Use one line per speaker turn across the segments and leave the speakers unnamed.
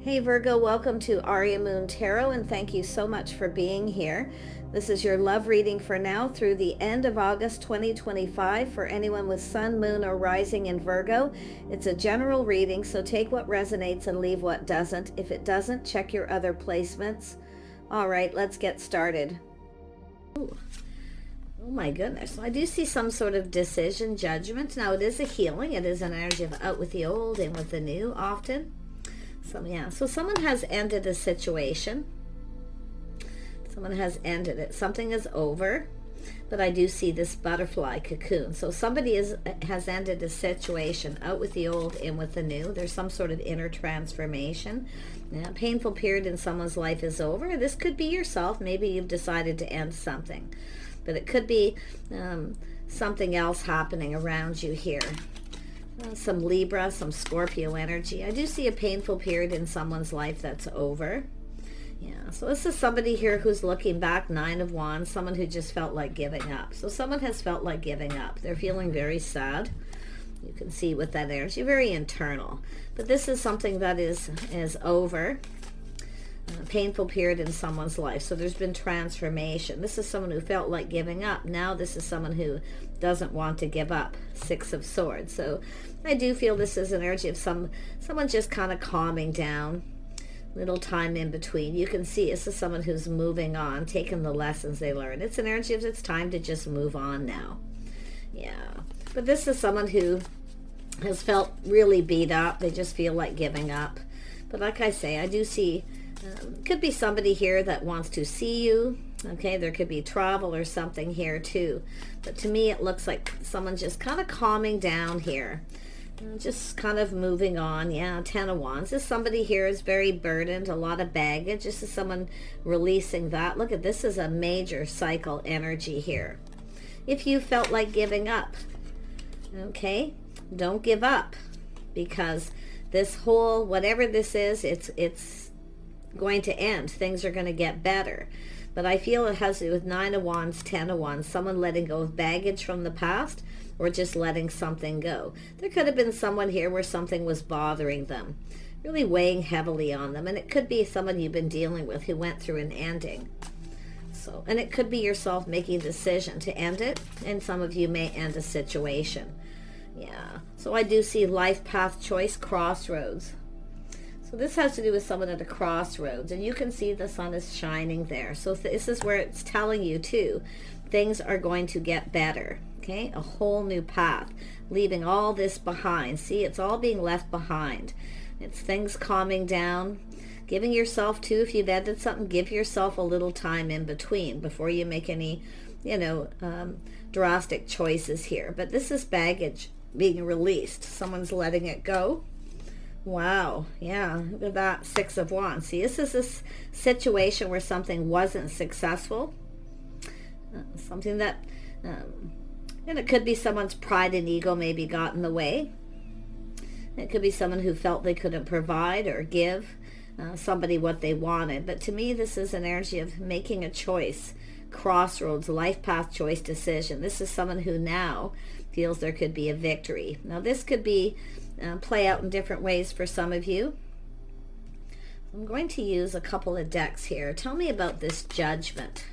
Hey Virgo, welcome to Aria Moon Tarot, and thank you so much for being here. This is your love reading for now through the end of August 2025 for anyone with Sun, Moon, or Rising in Virgo. It's a general reading, so take what resonates and leave what doesn't. If it doesn't, check your other placements. All right, let's get started. Ooh. Oh my goodness, I do see some sort of decision, judgment. Now it is a healing. It is an energy of out with the old, in with the new often. So someone has ended a situation. Someone has ended it. Something is over. But I do see this butterfly cocoon. So somebody has ended a situation, out with the old, in with the new. There's some sort of inner transformation. A painful period in someone's life is over. This could be yourself. Maybe you've decided to end something. But it could be something else happening around you here. Some Libra, some Scorpio energy. I do see a painful period in someone's life that's over. Yeah, so this is somebody here who's looking back, 9 of Wands, someone who just felt like giving up. So someone has felt like giving up. They're feeling very sad. You can see with that energy, very internal. But this is something that is over. A painful period in someone's life. So there's been transformation. This is someone who felt like giving up. Now this is someone who doesn't want to give up. 6 of Swords. So I do feel this is an energy of someone just kind of calming down. Little time in between. You can see this is someone who's moving on, taking the lessons they learned. It's an energy of it's time to just move on now. Yeah. But this is someone who has felt really beat up. They just feel like giving up. But like I say, I do see could be somebody here that wants to see you. Okay, there could be travel or something here too. But to me, it looks like someone just kind of calming down here. Just kind of moving on. Yeah, 10 of Wands. This somebody here is very burdened, a lot of baggage. This is someone releasing that. Look at this is a major cycle energy here. If you felt like giving up, okay, don't give up, because this whole, whatever this is, it's going to end. Things are going to get better. But I feel it has to do with 9 of Wands, 10 of Wands, someone letting go of baggage from the past, or just letting something go. There could have been someone here where something was bothering them, really weighing heavily on them, and it could be someone you've been dealing with who went through an ending. So, and it could be yourself making a decision to end it, and some of you may end a situation. Yeah, so I do see life path choice, crossroads. So this has to do with someone at a crossroads, and you can see the sun is shining there. So this is where it's telling you too, things are going to get better. Okay, a whole new path, leaving all this behind. See, it's all being left behind. It's things calming down, giving yourself too, if you've ended something, give yourself a little time in between before you make any, drastic choices here. But this is baggage being released. Someone's letting it go. Wow, yeah, look at that, 6 of Wands. See, this is this situation where something wasn't successful, something that, and it could be someone's pride and ego maybe got in the way. It could be someone who felt they couldn't provide or give somebody what they wanted. But to me, this is an energy of making a choice, crossroads, life path choice decision. This is someone who now feels there could be a victory. Now this could be play out in different ways for some of you. I'm going to use a couple of decks here. Tell me about this judgment.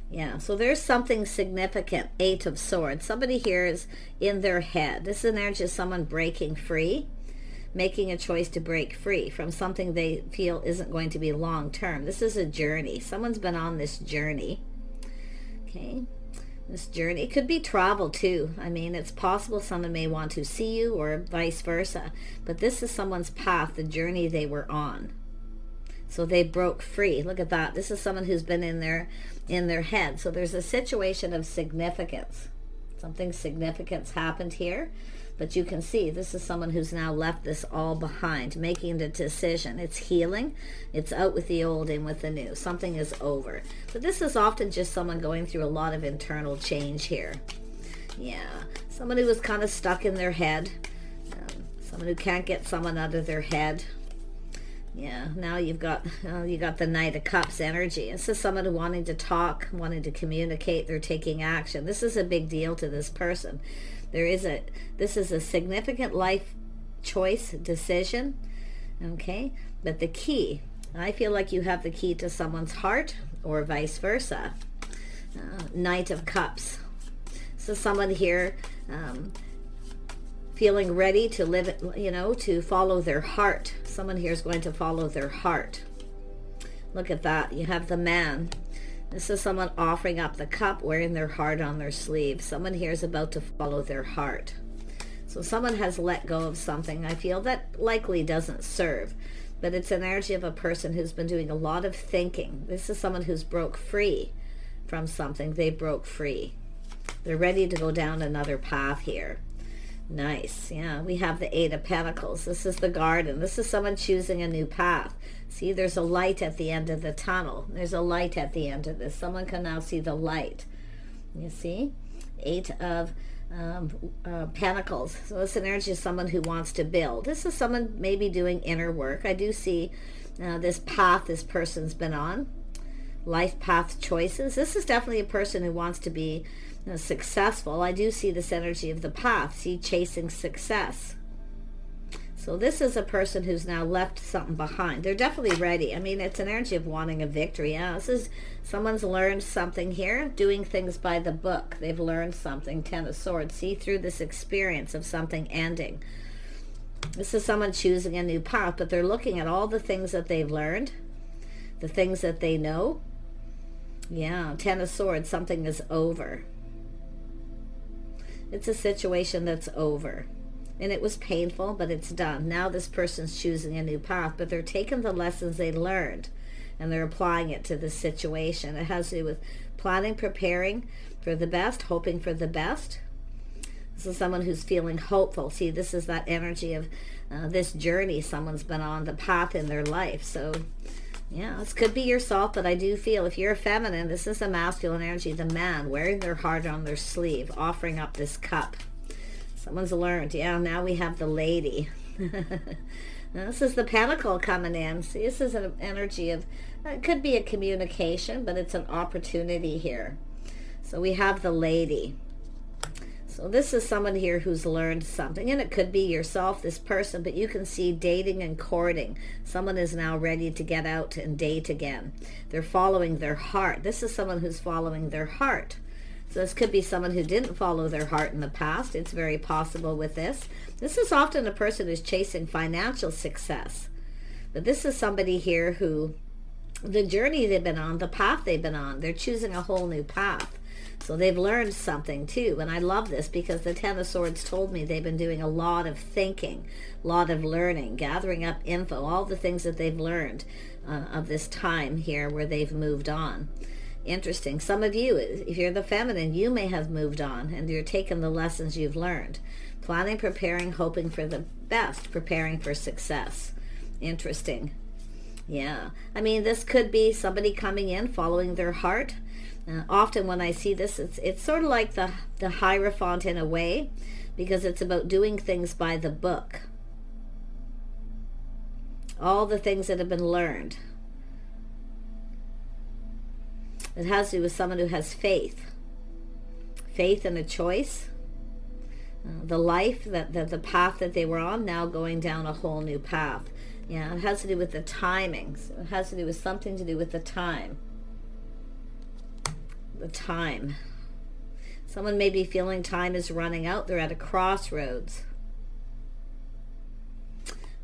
Yeah, so there's something significant. 8 of Swords. Somebody here is in their head. This is an energy of someone breaking free, making a choice to break free from something they feel isn't going to be long term. This is a journey. Someone's been on this journey. Okay. This journey, it could be travel too. I mean, it's possible someone may want to see you or vice versa, but this is someone's path, the journey they were on. So they broke free. Look at that. This is someone who's been in their head. So there's a situation of significance. Something significance happened here, but you can see this is someone who's now left this all behind, making the decision. It's healing. It's out with the old, in with the new. Something is over. But this is often just someone going through a lot of internal change here. Yeah, someone who was kind of stuck in their head. Someone who can't get someone out of their head. Yeah, now you got the Knight of Cups energy. This is someone wanting to talk, wanting to communicate. They're taking action. This is a big deal to this person. This is a significant life choice, decision. Okay, but the key, I feel like you have the key to someone's heart, or vice versa. Knight of Cups. So someone here feeling ready to live, to follow their heart. Someone here is going to follow their heart. Look at that. You have the Man. This is someone offering up the cup, wearing their heart on their sleeve. Someone here is about to follow their heart. So someone has let go of something, I feel, that likely doesn't serve. But it's an energy of a person who's been doing a lot of thinking. This is someone who's broke free from something. They broke free. They're ready to go down another path here. Nice. Yeah, we have the Eight of Pentacles. This is the Garden. This is someone choosing a new path. See, there's a light at the end of the tunnel. There's a light at the end of this. Someone can now see the light. You see? Eight of Pentacles. So it's an energy of someone who wants to build. This is someone maybe doing inner work. I do see this path this person's been on. Life path choices. This is definitely a person who wants to be successful. I do see this energy of the path. See, chasing success. So this is a person who's now left something behind. They're definitely ready. I mean, it's an energy of wanting a victory. Yeah, this is someone's learned something here, doing things by the book. They've learned something. Ten of Swords. See, through this experience of something ending. This is someone choosing a new path, but they're looking at all the things that they've learned, the things that they know. Yeah, Ten of Swords. Something is over. It's a situation that's over. And it was painful, but it's done. Now this person's choosing a new path, but they're taking the lessons they learned and they're applying it to the situation. It has to do with planning, preparing for the best, hoping for the best. This is someone who's feeling hopeful. See, this is that energy of this journey someone's been on, the path in their life. So, yeah, this could be yourself, but I do feel if you're a feminine, this is a masculine energy, the Man wearing their heart on their sleeve, offering up this cup. Someone's learned. Yeah, now we have the Lady. Now this is the Pentacle coming in. See, this is an energy of, it could be a communication, but it's an opportunity here. So we have the Lady. So this is someone here who's learned something, and it could be yourself, this person, but you can see dating and courting. Someone is now ready to get out and date again. They're following their heart. This is someone who's following their heart. So this could be someone who didn't follow their heart in the past. It's very possible with this. This is often a person who's chasing financial success. But this is somebody here who, the journey they've been on, the path they've been on, they're choosing a whole new path. So they've learned something too. And I love this because the Ten of Swords told me they've been doing a lot of thinking, a lot of learning, gathering up info, all the things that they've learned of this time here where they've moved on. Interesting. Some of you, if you're the feminine, you may have moved on and you're taking the lessons you've learned. Planning, preparing, hoping for the best, preparing for success. Interesting. Yeah. I mean, this could be somebody coming in, following their heart. Often when I see this, it's sort of like the Hierophant in a way, because it's about doing things by the book. All the things that have been learned. It has to do with someone who has faith. Faith in a choice. The life, the path that they were on, now going down a whole new path. Yeah, it has to do with the timings. It has to do with something to do with the time. The time. Someone may be feeling time is running out. They're at a crossroads.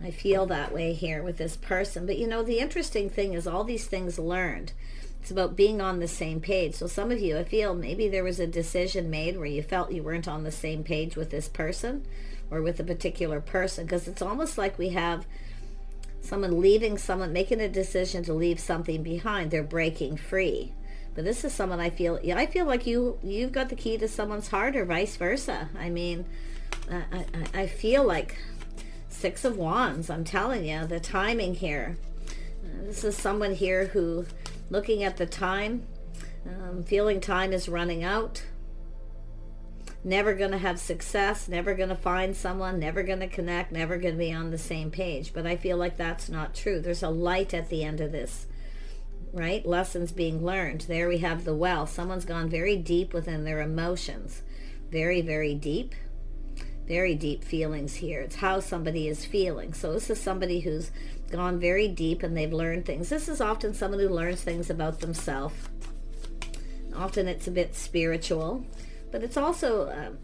I feel that way here with this person. But you know, the interesting thing is all these things learned. It's about being on the same page. So some of you, I feel maybe there was a decision made where you felt you weren't on the same page with this person or with a particular person, because it's almost like we have someone leaving, someone making a decision to leave something behind. They're breaking free. But this is someone I feel like you've got the key to someone's heart, or vice versa. I mean, I feel like Six of Wands. I'm telling you, the timing here. This is someone here who, looking at the time, feeling time is running out. Never going to have success, never going to find someone, never going to connect, never going to be on the same page. But I feel like that's not true. There's a light at the end of this, right? Lessons being learned. There we have the Well. Someone's gone very deep within their emotions. Very, very deep. Very deep feelings here. It's how somebody is feeling. So this is somebody who's gone very deep and they've learned things. This is often someone who learns things about themselves. Often it's a bit spiritual, but it's also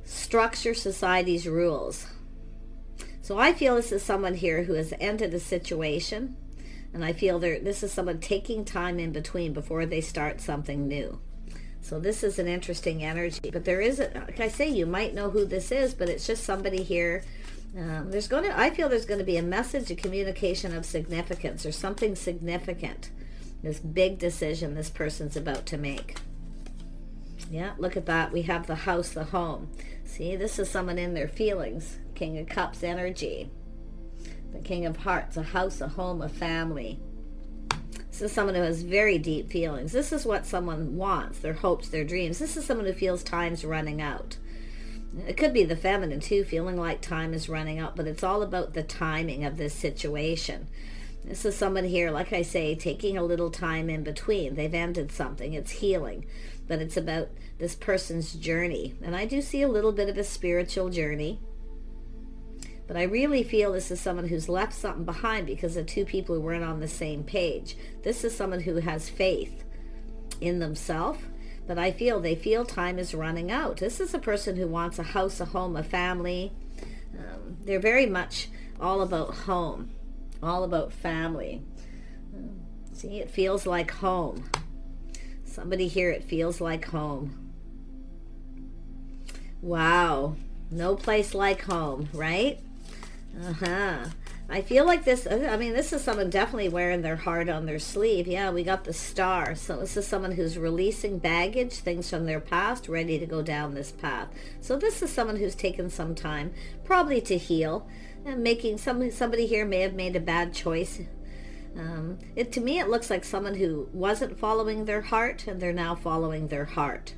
structure society's rules. So I feel this is someone here who has ended a situation, and I feel this is someone taking time in between before they start something new. So this is an interesting energy, but there is, like I say, you might know who this is, but it's just somebody here. I feel there's going to be a message, a communication of significance, or something significant. This big decision this person's about to make. Yeah, look at that. We have the house, the home. See, this is someone in their feelings. King of Cups energy. The King of Hearts, a house, a home, a family. This is someone who has very deep feelings. This is what someone wants, their hopes, their dreams. This is someone who feels time's running out. It could be the feminine too, feeling like time is running out, but it's all about the timing of this situation. This is someone here, like I say, taking a little time in between. They've ended something. It's healing, but it's about this person's journey. And I do see a little bit of a spiritual journey. But I really feel this is someone who's left something behind because of two people who weren't on the same page. This is someone who has faith in themselves, but I feel they feel time is running out. This is a person who wants a house, a home, a family. They're very much all about home, all about family. See, it feels like home. Somebody here, it feels like home. Wow. No place like home, right? I feel like this, this is someone definitely wearing their heart on their sleeve. Yeah, we got the star. So this is someone who's releasing baggage, things from their past, ready to go down this path. So this is someone who's taken some time, probably to heal, and making somebody here may have made a bad choice. To me, it looks like someone who wasn't following their heart, and they're now following their heart.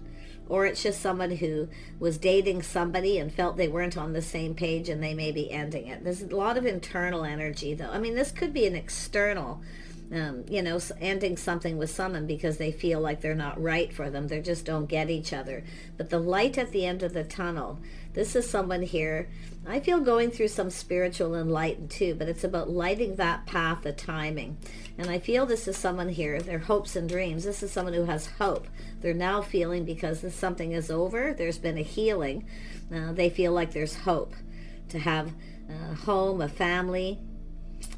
Or it's just someone who was dating somebody and felt they weren't on the same page and they may be ending it. There's a lot of internal energy, though. I mean, this could be an external, ending something with someone because they feel like they're not right for them. They just don't get each other. But the light at the end of the tunnel, this is someone here, I feel going through some spiritual enlightenment too, but it's about lighting that path, the timing. And I feel this is someone here, their hopes and dreams. This is someone who has hope. They're now feeling, because this something is over, there's been a healing, they feel like there's hope to have a home, a family,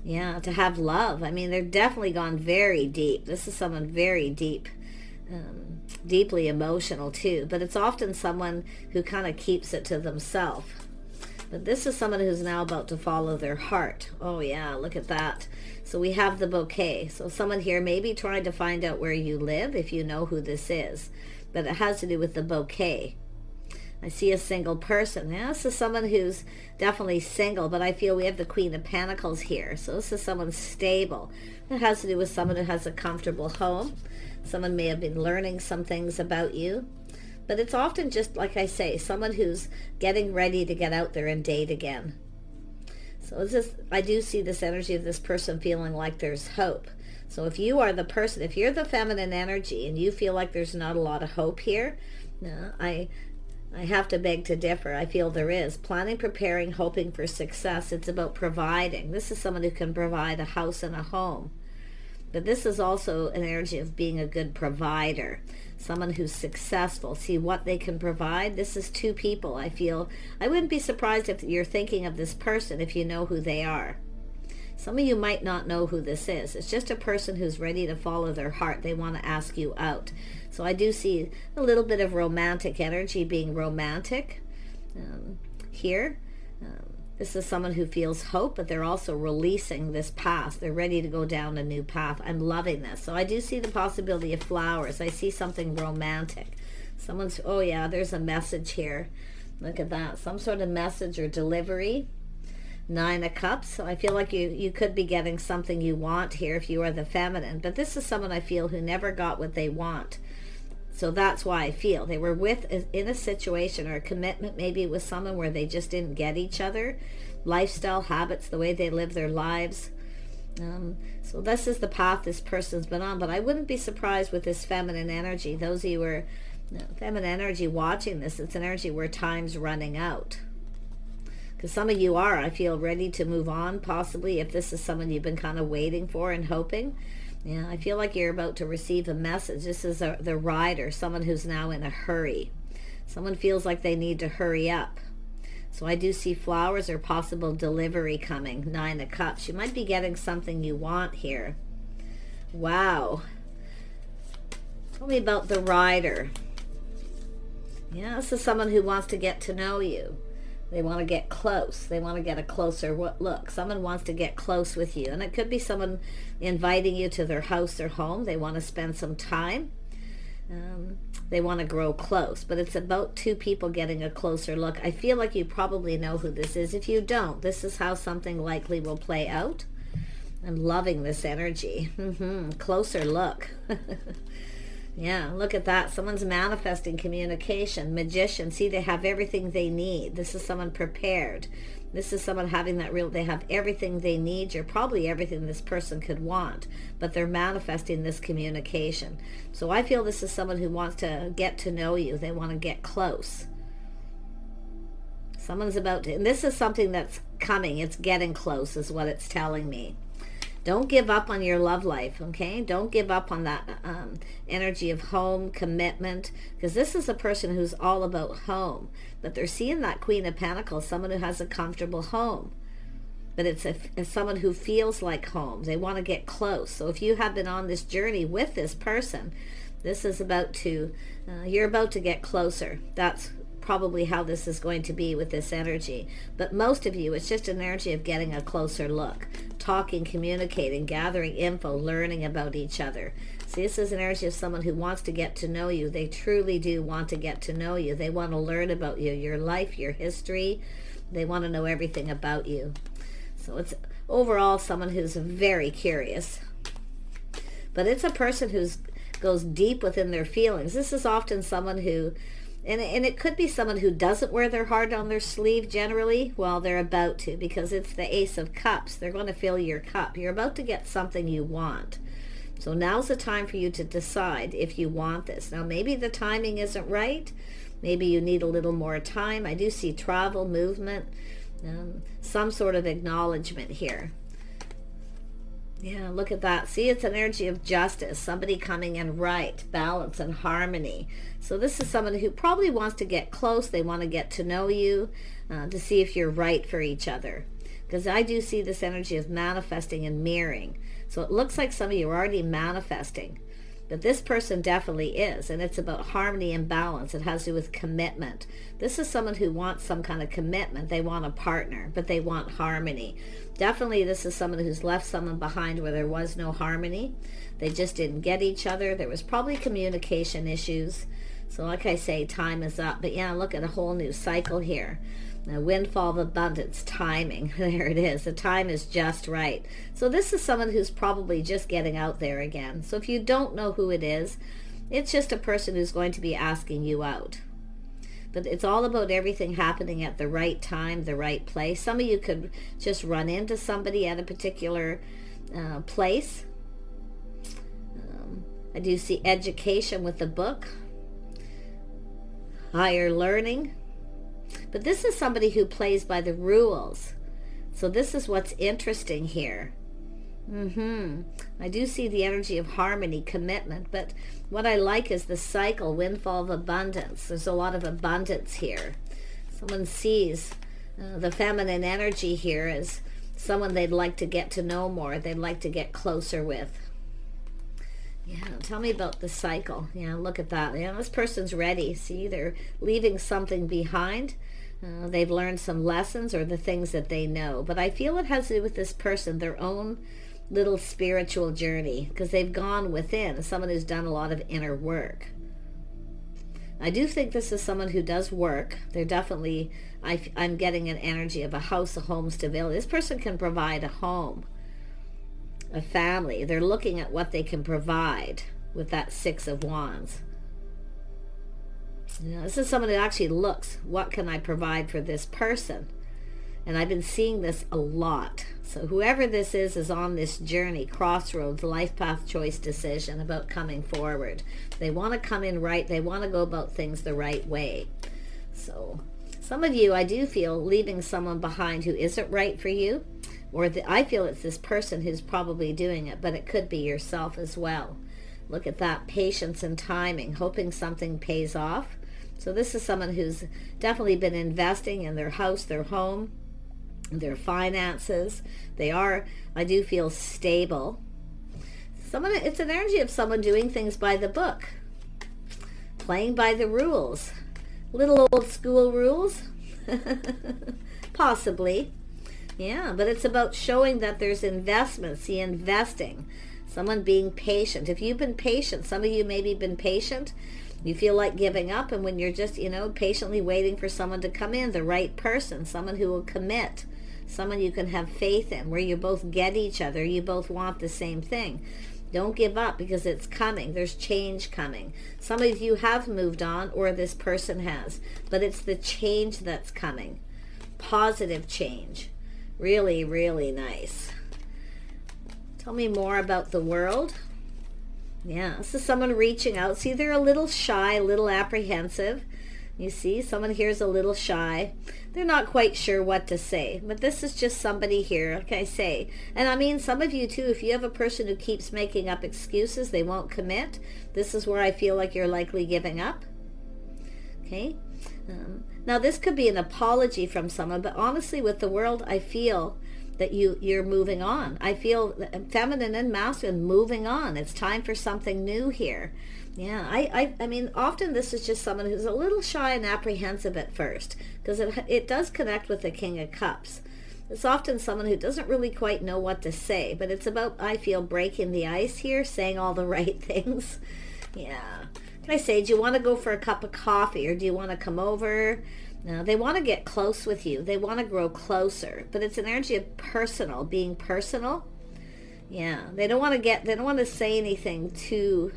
yeah, to have love. I mean, they're definitely gone very deep. This is someone very deep, deeply emotional too, but it's often someone who kind of keeps it to themselves. But this is someone who's now about to follow their heart. Oh yeah, look at that. So we have the bouquet. So someone here may be trying to find out where you live, if you know who this is. But it has to do with the bouquet. I see a single person. Yeah, this is someone who's definitely single, but I feel we have the Queen of Pentacles here. So this is someone stable. It has to do with someone who has a comfortable home. Someone may have been learning some things about you. But it's often just, like I say, someone who's getting ready to get out there and date again. So it's just, I do see this energy of this person feeling like there's hope. So if you are the person, if you're the feminine energy and you feel like there's not a lot of hope here, I have to beg to differ. I feel there is. Planning, preparing, hoping for success. It's about providing. This is someone who can provide a house and a home. But this is also an energy of being a good provider. Someone who's successful. See what they can provide. This is two people. I feel I wouldn't be surprised if you're thinking of this person if you know who they are. Some of you might not know who this is. It's just a person who's ready to follow their heart. They want to ask you out. So I do see a little bit of romantic energy, being romantic here. This is someone who feels hope, but they're also releasing this past. They're ready to go down a new path. I'm loving this. So I do see the possibility of flowers. I see something romantic. Someone's, oh yeah, there's a message here. Look at that. Some sort of message or delivery. 9 of Cups. So I feel like you could be getting something you want here if you are the feminine. But this is someone I feel who never got what they want. So that's why I feel they were in a situation or a commitment maybe with someone where they just didn't get each other. Lifestyle, habits, the way they live their lives. So this is the path this person's been on. But I wouldn't be surprised with this feminine energy. Those of you who are Now, feminine energy watching this, it's an energy where time's running out. Because some of you are, I feel, ready to move on, possibly, if this is someone you've been kind of waiting for and hoping. Yeah, I feel like you're about to receive a message. This is the rider, someone who's now in a hurry. Someone feels like they need to hurry up. So I do see flowers or possible delivery coming. 9 of Cups. You might be getting something you want here. Wow. Tell me about the rider. Yeah, this is someone who wants to get to know you. They want to get close. They want to get a closer look. Someone wants to get close with you. And it could be someone inviting you to their house or home. They want to spend some time. They want to grow close. But it's about two people getting a closer look. I feel like you probably know who this is. If you don't, this is how something likely will play out. I'm loving this energy. Closer look. Yeah, look at that. Someone's manifesting communication. Magician. See, they have everything they need. This is someone prepared. This is someone having that they have everything they need. You're probably everything this person could want, but they're manifesting this communication. So I feel this is someone who wants to get to know you. They want to get close. Someone's about to, and this is something that's coming. It's getting close is what it's telling me. Don't give up on your love life, okay? Don't give up on that energy of home, commitment, because this is a person who's all about home. But they're seeing that Queen of Pentacles, someone who has a comfortable home. But it's someone who feels like home. They want to get close. So if you have been on this journey with this person, this is about to, you're about to get closer. That's probably how this is going to be with this energy. But most of you, it's just an energy of getting a closer look, talking, communicating, gathering info, learning about each other. See, this is an energy of someone who wants to get to know you. They truly do want to get to know you. They want to learn about you, your life, your history. They want to know everything about you. So it's overall someone who's very curious. But it's a person who goes deep within their feelings. This is often someone who, and it could be someone who doesn't wear their heart on their sleeve generally. Well, they're about to, because it's the Ace of Cups. They're going to fill your cup. You're about to get something you want. So now's the time for you to decide if you want this. Now, maybe the timing isn't right. Maybe you need a little more time. I do see travel, movement, some sort of acknowledgement here. Yeah, look at that. See, it's an energy of justice, somebody coming in right, balance and harmony. So this is someone who probably wants to get close. They want to get to know you, to see if you're right for each other. Because I do see this energy of manifesting and mirroring. So it looks like some of you are already manifesting. But this person definitely is, and it's about harmony and balance. It has to do with commitment. This is someone who wants some kind of commitment. They want a partner, but they want harmony. Definitely this is someone who's left someone behind where there was no harmony. They just didn't get each other. There was probably communication issues. So like I say, time is up. But yeah, look at a whole new cycle here. A windfall of abundance, timing. There it is. The time is just right. So this is someone who's probably just getting out there again. So if you don't know who it is, it's just a person who's going to be asking you out. But it's all about everything happening at the right time, the right place. Some of you could just run into somebody at a particular place. I do see education with the book, higher learning. But this is somebody who plays by the rules. So this is what's interesting here. I do see the energy of harmony, commitment. But what I like is the cycle, windfall of abundance. There's a lot of abundance here. Someone sees the feminine energy here as someone they'd like to get to know more. They'd like to get closer with. Yeah, tell me about the cycle. Yeah, look at that. Yeah, this person's ready. See, they're leaving something behind. They've learned some lessons or the things that they know. But I feel it has to do with this person, their own little spiritual journey, because they've gone within. Someone who's done a lot of inner work. I do think this is someone who does work. They're definitely, I'm getting an energy of a house, a home stability. This person can provide a home, a family. They're looking at what they can provide with that Six of Wands. You know, this is someone who actually looks, what can I provide for this person? And I've been seeing this a lot. So whoever this is on this journey, crossroads, life path choice decision about coming forward. They want to come in right. They want to go about things the right way. So some of you, I do feel, leaving someone behind who isn't right for you. Or I feel it's this person who's probably doing it, but it could be yourself as well. Look at that, patience and timing, hoping something pays off. So this is someone who's definitely been investing in their house, their home, their finances. They are, I do feel, stable. It's an energy of someone doing things by the book, playing by the rules. Little old school rules, possibly. Yeah, but it's about showing that there's investment, see, investing. Someone being patient. If you've been patient, some of you maybe been patient, you feel like giving up, and when you're just, patiently waiting for someone to come in, the right person, someone who will commit, someone you can have faith in, where you both get each other, you both want the same thing. Don't give up, because it's coming. There's change coming. Some of you have moved on, or this person has, but it's the change that's coming. Positive change. Really, really nice. Tell me more about the world. Yeah, this is someone reaching out. See, they're a little shy, a little apprehensive. You see, someone here is a little shy. They're not quite sure what to say. But this is just somebody here, like I say. And I mean, some of you too, if you have a person who keeps making up excuses, they won't commit. This is where I feel like you're likely giving up. Okay. Now, this could be an apology from someone, but honestly, with the world, I feel that you're moving on. I feel feminine and masculine moving on. It's time for something new here. Yeah, I mean, often this is just someone who's a little shy and apprehensive at first, because it does connect with the King of Cups. It's often someone who doesn't really quite know what to say, but it's about, I feel, breaking the ice here, saying all the right things. Yeah. Can I say, do you want to go for a cup of coffee, or do you want to come over? No, they want to get close with you. They want to grow closer, but it's an energy of personal, being personal. Yeah, they don't want to say anything too,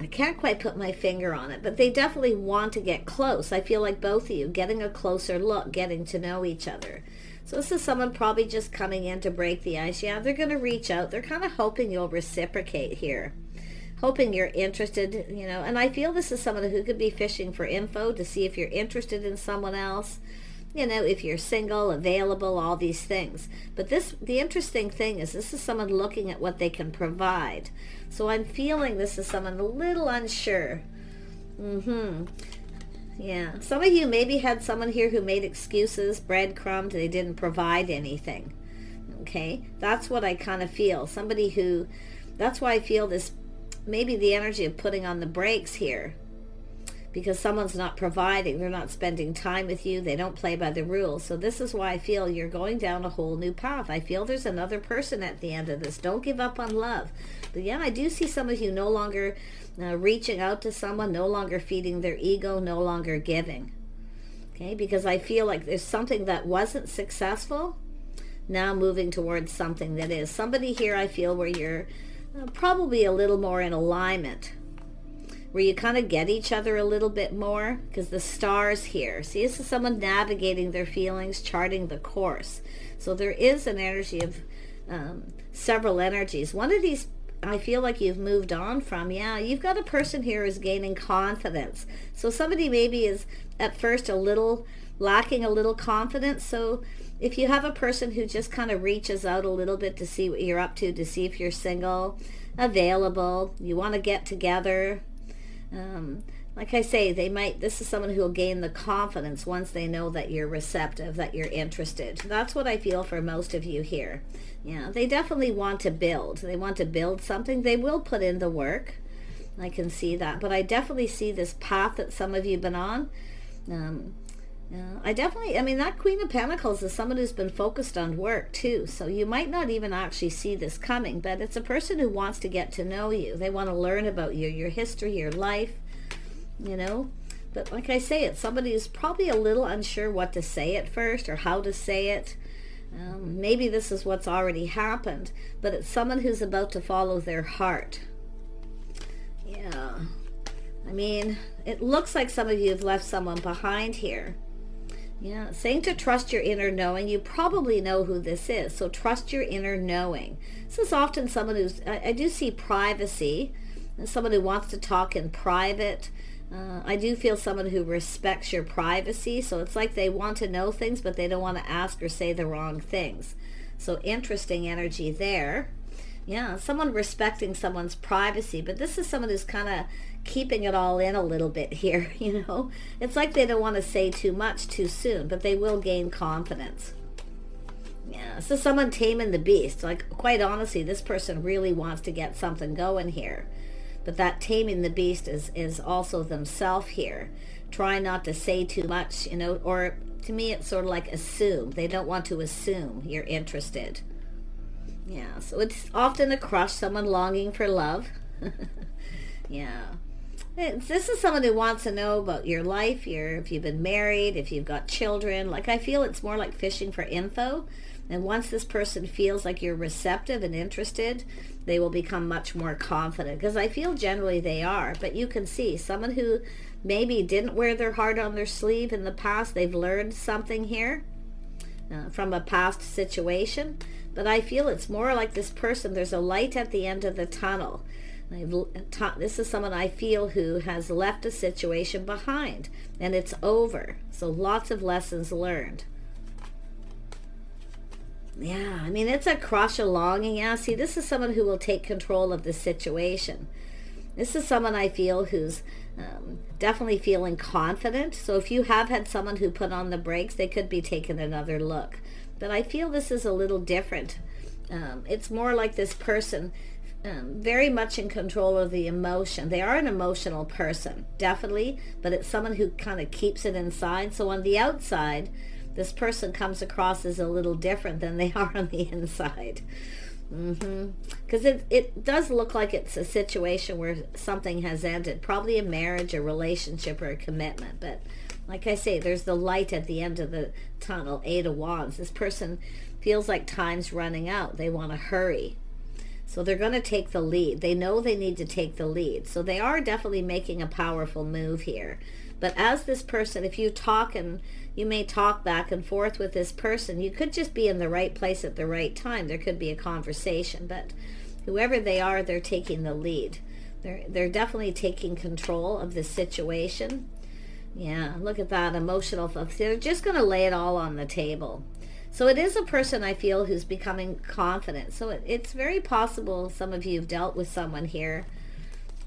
I can't quite put my finger on it, but they definitely want to get close. I feel like both of you getting a closer look, getting to know each other. So this is someone probably just coming in to break the ice. Yeah, they're going to reach out. They're kind of hoping you'll reciprocate here. Hoping you're interested, and I feel this is someone who could be fishing for info to see if you're interested in someone else, if you're single, available, all these things. But the interesting thing is, this is someone looking at what they can provide. So I'm feeling this is someone a little unsure. Yeah. Some of you maybe had someone here who made excuses, breadcrumbed, they didn't provide anything. Okay? That's what I kind of feel. That's why I feel this, maybe the energy of putting on the brakes here, because someone's not providing, they're not spending time with you, they don't play by the rules. So this is why I feel you're going down a whole new path. I feel there's another person at the end of this. Don't give up on love. But yeah, I do see some of you no longer reaching out to someone, no longer feeding their ego, no longer giving. Okay, because I feel like there's something that wasn't successful, now moving towards something that is. Somebody here, I feel, where you're probably a little more in alignment, where you kind of get each other a little bit more, because the stars here. See, this is someone navigating their feelings, charting the course. So there is an energy of several energies. One of these, I feel like you've moved on from. Yeah, you've got a person here who's gaining confidence. So somebody maybe is at first lacking a little confidence. So if you have a person who just kind of reaches out a little bit to see what you're up to see if you're single, available, you want to get together, like I say, this is someone who will gain the confidence once they know that you're receptive, that you're interested. That's what I feel for most of you here. Yeah, they definitely want to build. They want to build something. They will put in the work. I can see that. But I definitely see this path that some of you have been on. That Queen of Pentacles is someone who's been focused on work too. So you might not even actually see this coming, but it's a person who wants to get to know you. They want to learn about you, your history, your life, But like I say, it's somebody who's probably a little unsure what to say at first or how to say it. Maybe this is what's already happened, but it's someone who's about to follow their heart. Yeah. I mean, it looks like some of you have left someone behind here. Yeah, saying to trust your inner knowing. You probably know who this is, so trust your inner knowing. This is often someone who's, I do see privacy, someone who wants to talk in private. I do feel someone who respects your privacy, so it's like they want to know things, but they don't want to ask or say the wrong things. So interesting energy there. Yeah, someone respecting someone's privacy, but this is someone who's kind of keeping it all in a little bit here, you know. It's like they don't want to say too much too soon, but they will gain confidence. Yeah, so someone taming the beast. Like, quite honestly, this person really wants to get something going here. But that taming the beast is also themselves here. Try not to say too much, you know, or to me it's sort of like assume. They don't want to assume you're interested. Yeah, so it's often a crush, someone longing for love. Yeah. This is someone who wants to know about your life, if you've been married, if you've got children. Like, I feel it's more like fishing for info. And once this person feels like you're receptive and interested, they will become much more confident. Because I feel generally they are. But you can see someone who maybe didn't wear their heart on their sleeve in the past. They've learned something here from a past situation. But I feel it's more like this person, there's a light at the end of the tunnel. This is someone I feel who has left a situation behind, and it's over. So lots of lessons learned. Yeah, I mean, it's a crush, a longing. Yeah, see, this is someone who will take control of the situation. This is someone I feel who's definitely feeling confident. So if you have had someone who put on the brakes, they could be taking another look. But I feel this is a little different. It's more like this person very much in control of the emotion. They are an emotional person, definitely, but it's someone who kind of keeps it inside. So on the outside, this person comes across as a little different than they are on the inside. Because it does look like it's a situation where something has ended, probably a marriage, a relationship, or a commitment. But like I say, there's the light at the end of the tunnel, 8 of Wands. This person feels like time's running out. They want to hurry. So they're going to take the lead. They know they need to take the lead. So they are definitely making a powerful move here. But as this person, if you talk, and you may talk back and forth with this person, you could just be in the right place at the right time. There could be a conversation. But whoever they are, they're taking the lead. They're definitely taking control of the situation. Yeah, look at that emotional stuff. They're just going to lay it all on the table. So it is a person I feel who's becoming confident. So it's very possible some of you have dealt with someone here.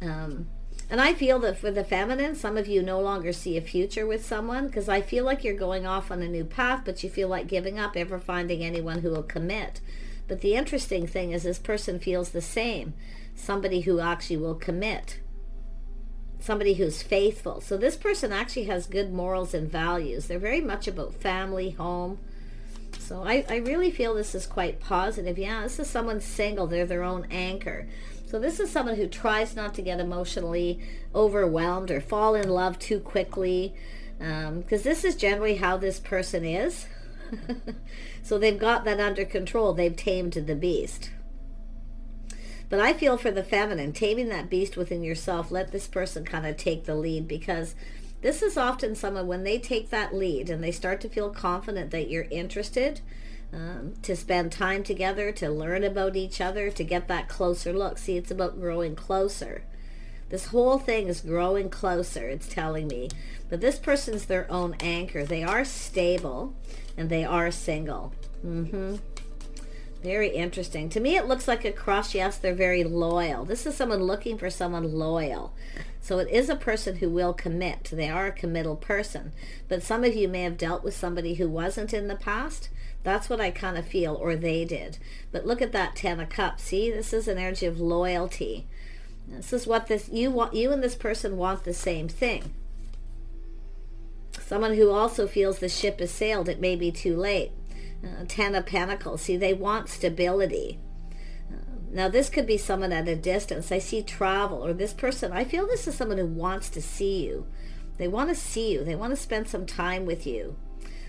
And I feel that for the feminine, some of you no longer see a future with someone, because I feel like you're going off on a new path, but you feel like giving up ever finding anyone who will commit. But the interesting thing is this person feels the same. Somebody who actually will commit. Somebody who's faithful. So this person actually has good morals and values. They're very much about family, home. So I really feel this is quite positive. Yeah, this is someone single. They're their own anchor. So this is someone who tries not to get emotionally overwhelmed or fall in love too quickly. Because this is generally how this person is. So they've got that under control. They've tamed the beast. But I feel for the feminine, taming that beast within yourself, let this person kind of take the lead, because this is often someone, when they take that lead and they start to feel confident that you're interested, to spend time together, to learn about each other, to get that closer look. See, it's about growing closer. This whole thing is growing closer, it's telling me. But this person's their own anchor. They are stable and they are single. Very interesting. To me, it looks like a crush. Yes, they're very loyal. This is someone looking for someone loyal. So it is a person who will commit. They are a committal person. But some of you may have dealt with somebody who wasn't in the past. That's what I kind of feel, or they did. But look at that 10 of Cups. See, this is an energy of loyalty. This is what you and this person want the same thing. Someone who also feels the ship has sailed. It may be too late. 10 of Pentacles. See, they want stability. Now, this could be someone at a distance. I see travel, or this person. I feel this is someone who wants to see you. They want to see you. They want to spend some time with you.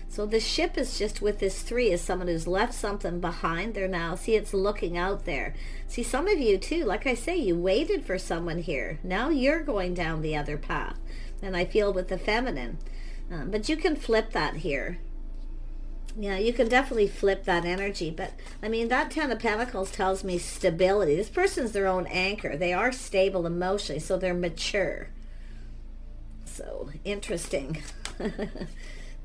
So the ship is just with this 3 is someone who's left something behind. They're now, see, it's looking out there. See, some of you too, like I say, you waited for someone here. Now you're going down the other path. And I feel with the feminine, But you can flip that here. Yeah, you can definitely flip that energy. But, I mean, that Ten of Pentacles tells me stability. This person's their own anchor. They are stable emotionally, so they're mature. So, interesting.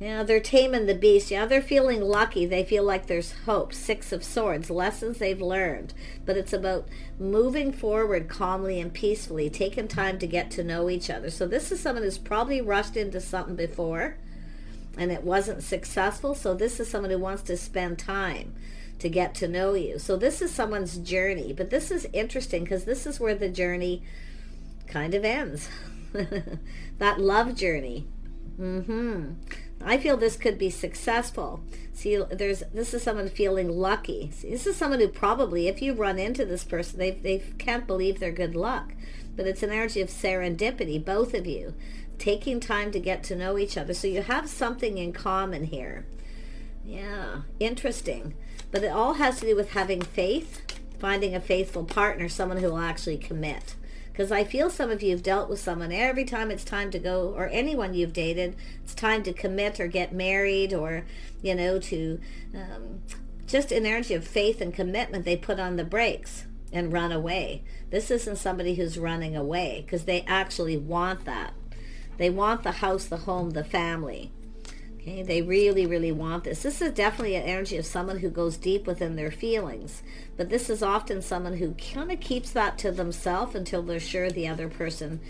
Yeah, they're taming the beast. Yeah, they're feeling lucky. They feel like there's hope. Six of Swords, lessons they've learned. But it's about moving forward calmly and peacefully, taking time to get to know each other. So this is someone who's probably rushed into something before and it wasn't successful. So this is someone who wants to spend time to get to know you. So this is someone's journey. But this is interesting because this is where the journey kind of ends. That love journey. I feel this could be successful. See, this is someone feeling lucky. See, this is someone who probably, if you run into this person, they can't believe their good luck. But it's an energy of serendipity, both of you, taking time to get to know each other. So you have something in common here. Yeah, interesting. But it all has to do with having faith, finding a faithful partner, someone who will actually commit. Because I feel some of you have dealt with someone, every time it's time to go, or anyone you've dated, it's time to commit or get married, or, you know, to just an energy of faith and commitment, they put on the brakes and run away. This isn't somebody who's running away, because they actually want that. They want the house, the home, the family. Okay, they really, really want this. This is definitely an energy of someone who goes deep within their feelings. But this is often someone who kind of keeps that to themselves until they're sure the other person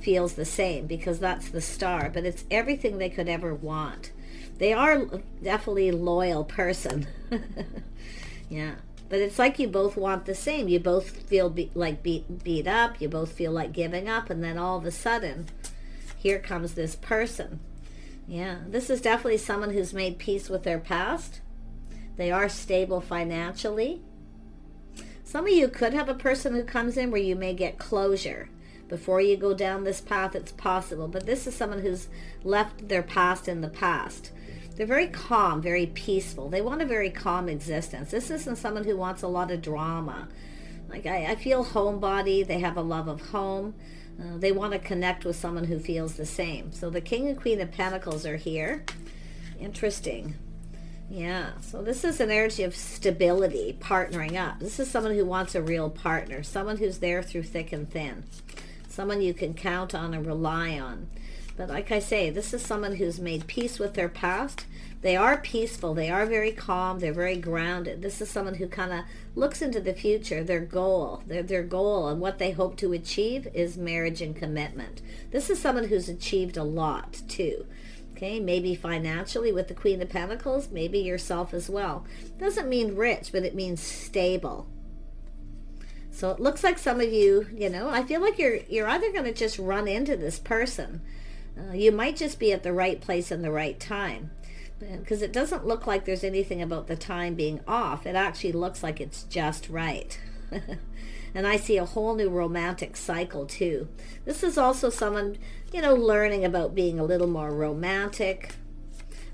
feels the same, because that's the Star. But it's everything they could ever want. They are definitely a loyal person. Yeah. But it's like you both want the same. You both feel beat up. You both feel like giving up. And then all of a sudden, here comes this person. Yeah, this is definitely someone who's made peace with their past. They are stable financially. Some of you could have a person who comes in where you may get closure. Before you go down this path, it's possible. But this is someone who's left their past in the past. They're very calm, very peaceful. They want a very calm existence. This isn't someone who wants a lot of drama. Like I feel homebody. They have a love of home. They want to connect with someone who feels the same. So the King and Queen of Pentacles are here. Interesting. Yeah, so this is an energy of stability, partnering up. This is someone who wants a real partner, someone who's there through thick and thin, someone you can count on and rely on. But like I say, this is someone who's made peace with their past. They are peaceful. They are very calm. They're very grounded. This is someone who kind of looks into the future, their goal. Their goal and what they hope to achieve is marriage and commitment. This is someone who's achieved a lot too. Okay, maybe financially with the Queen of Pentacles, maybe yourself as well. Doesn't mean rich, but it means stable. So it looks like some of you, you know, I feel like you're either going to just run into this person. You might just be at the right place in the right time, because it doesn't look like there's anything about the time being off. It actually looks like it's just right. And I see a whole new romantic cycle too. This is also someone, you know, learning about being a little more romantic.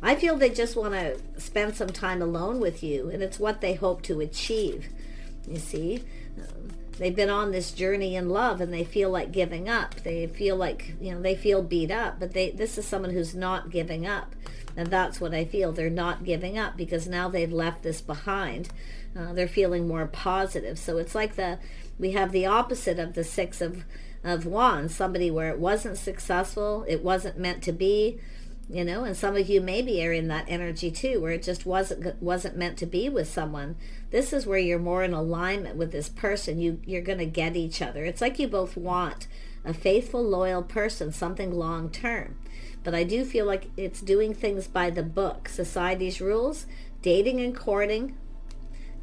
I feel they just want to spend some time alone with you, and it's what they hope to achieve. You see, they've been on this journey in love, and they feel like giving up. They feel like, you know, they feel beat up, but this is someone who's not giving up. And that's what I feel. They're not giving up because now they've left this behind. They're feeling more positive. So it's like we have the opposite of the Six of Wands. Somebody where it wasn't successful, it wasn't meant to be, you know, and some of you maybe are in that energy too, where it just wasn't meant to be with someone. This is where you're more in alignment with this person. You're going to get each other. It's like you both want a faithful, loyal person, something long term. But I do feel like it's doing things by the book, society's rules, dating and courting,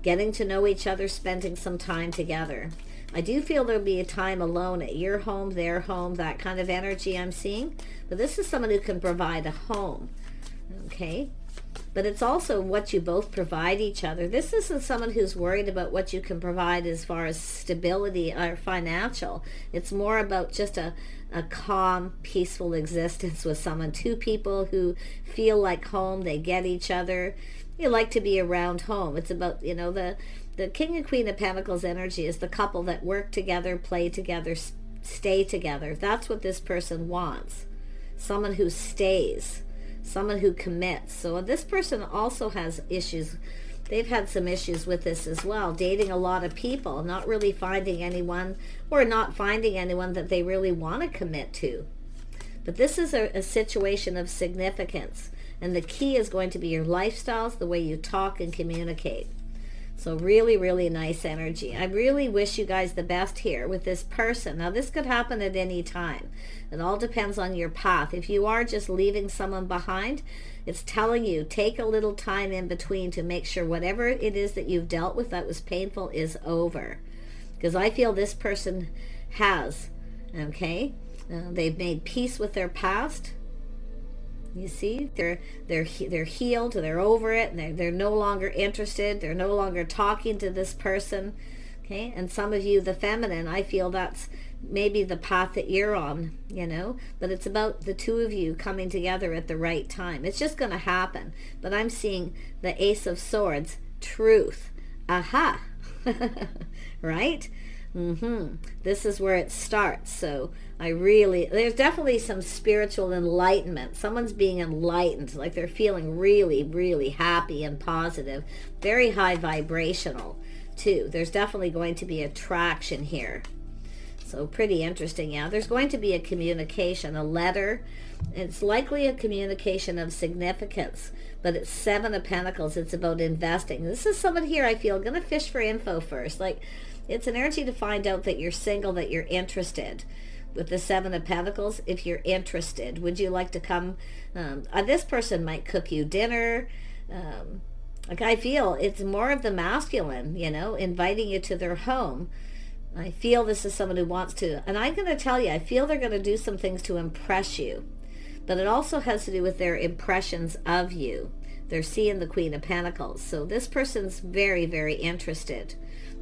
getting to know each other, spending some time together. I do feel there'll be a time alone at your home, their home, that kind of energy I'm seeing. But this is someone who can provide a home, okay? But it's also what you both provide each other. This isn't someone who's worried about what you can provide as far as stability or financial. It's more about just a calm, peaceful existence with someone. Two people who feel like home, they get each other. You like to be around home. It's about, you know, the King and Queen of Pentacles energy is the couple that work together, play together, stay together. That's what this person wants. someone who stays, someone who commits. So this person also has issues. They've had some issues with this as well, dating a lot of people, not really finding anyone, or not finding anyone that they really want to commit to. But this is a situation of significance, and the key is going to be your lifestyles, the way you talk and communicate. So really, really nice energy. I really wish you guys the best here with this person. Now, this could happen at any time. It all depends on your path. If you are just leaving someone behind, it's telling you, take a little time in between to make sure whatever it is that you've dealt with that was painful is over. Because I feel this person has, okay? They've made peace with their past. You see, they're healed, they're over it, and they're no longer interested, they're no longer talking to this person, okay? And some of you, the feminine, I feel that's maybe the path that you're on, you know, but it's about the two of you coming together at the right time. It's just going to happen. But I'm seeing the Ace of Swords, truth. Aha. Right? This is where it starts. So there's definitely some spiritual enlightenment. Someone's being enlightened, like they're feeling really, really happy and positive. Very high vibrational too. There's definitely going to be attraction here. So pretty interesting. Yeah, there's going to be a communication, a letter. It's likely a communication of significance, but it's Seven of Pentacles. It's about investing. This is someone here, I feel, going to fish for info first. Like, it's an energy to find out that you're single, that you're interested. With the Seven of Pentacles, if you're interested, would you like to come? This person might cook you dinner. Like, I feel it's more of the masculine, you know, inviting you to their home. I feel this is someone who wants to, and I'm going to tell you, I feel they're going to do some things to impress you. But it also has to do with their impressions of you. They're seeing the Queen of Pentacles. So this person's very, very interested.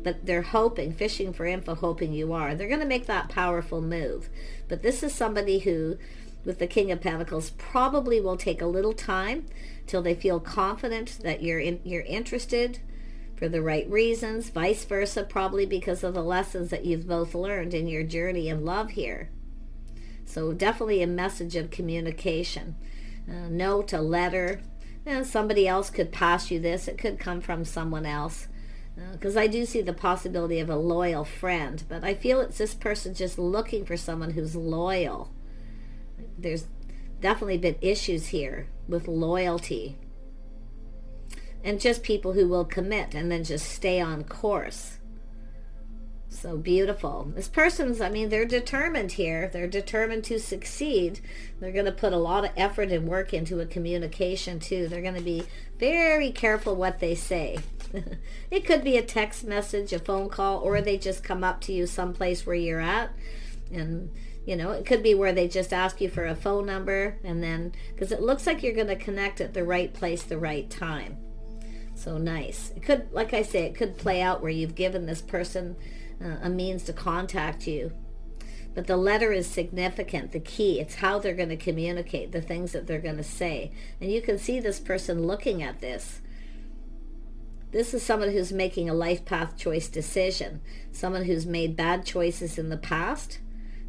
But they're hoping, fishing for info, hoping you are. They're going to make that powerful move. But this is somebody who, with the King of Pentacles, probably will take a little time till they feel confident that you're interested for the right reasons. Vice versa, probably because of the lessons that you've both learned in your journey in love here. So definitely a message of communication. Note, a letter. Somebody else could pass you this. It could come from someone else. Because I do see the possibility of a loyal friend. But I feel it's this person just looking for someone who's loyal. There's definitely been issues here with loyalty. And just people who will commit and then just stay on course. So beautiful. This person's, I mean, they're determined here. They're determined to succeed. They're going to put a lot of effort and work into a communication too. They're going to be very careful what they say. It could be a text message, a phone call, or they just come up to you someplace where you're at. And, you know, it could be where they just ask you for a phone number. And then, because it looks like you're going to connect at the right place, the right time. So nice. It could, like I say, it could play out where you've given this person a means to contact you. But the letter is significant, the key. It's how they're going to communicate, the things that they're going to say. And you can see this person looking at this. This is someone who's making a life path choice decision. Someone who's made bad choices in the past.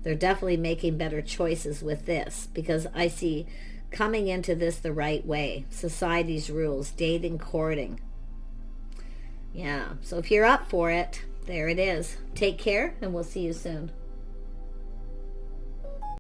They're definitely making better choices with this, because I see coming into this the right way. Society's rules, dating, courting. Yeah, so if you're up for it, there it is. Take care, and we'll see you soon.